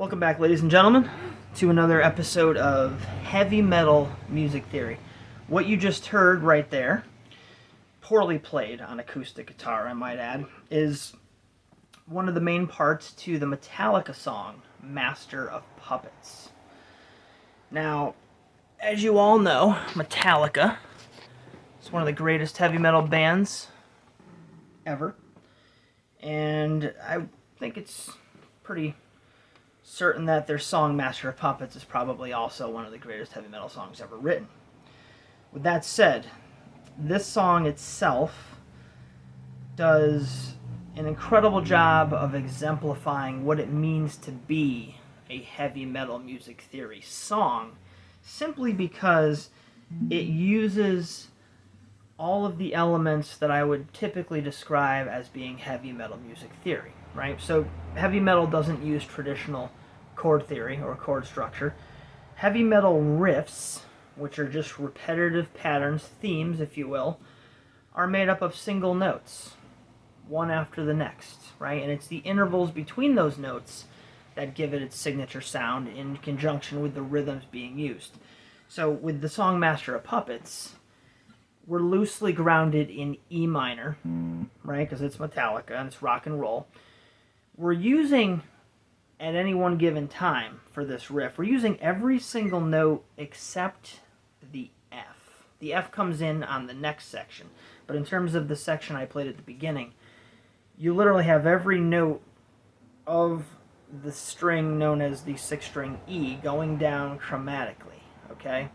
Welcome back, ladies and gentlemen, to another episode of Heavy Metal Music Theory. What you just heard right there, poorly played on acoustic guitar, I might add, is one of the main parts to the Metallica song, Master of Puppets. Now, as you all know, Metallica is one of the greatest heavy metal bands ever, and I think it's pretty certain that their song Master of Puppets is probably also one of the greatest heavy metal songs ever written. With that said, this song itself does an incredible job of exemplifying what it means to be a heavy metal music theory song, simply because it uses all of the elements that I would typically describe as being heavy metal music theory, right? So heavy metal doesn't use traditional chord theory or chord structure. Heavy metal riffs, which are just repetitive patterns, themes, if you will, are made up of single notes, one after the next, right? And it's the intervals between those notes that give it its signature sound in conjunction with the rhythms being used. So with the song Master of Puppets, we're loosely grounded in E minor, right? Because it's Metallica and it's rock and roll. We're using, at any one given time for this riff, we're using every single note except the F. The F comes in on the next section. But in terms of the section I played at the beginning, you literally have every note of the string known as the 6-string E going down chromatically, okay?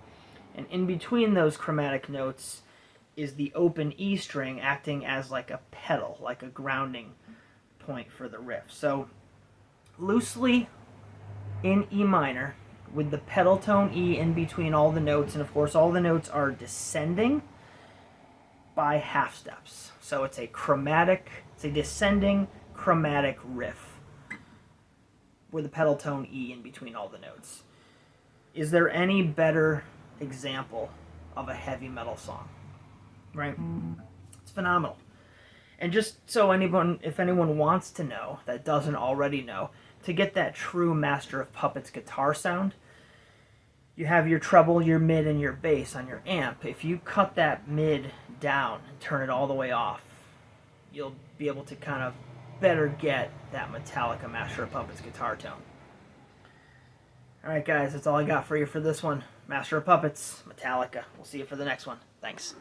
And in between those chromatic notes is the open E string acting as like a pedal, like a grounding point for the riff. So loosely in E minor with the pedal tone E in between all the notes, and of course all the notes are descending by half steps. So it's a descending chromatic riff with the pedal tone E in between all the notes. Is there any better example of a heavy metal song? Right? It's phenomenal. And just so if anyone wants to know, that doesn't already know, to get that true Master of Puppets guitar sound, you have your treble, your mid, and your bass on your amp. If you cut that mid down and turn it all the way off, you'll be able to kind of better get that Metallica Master of Puppets guitar tone. Alright guys, that's all I got for you for this one. Master of Puppets, Metallica. We'll see you for the next one. Thanks.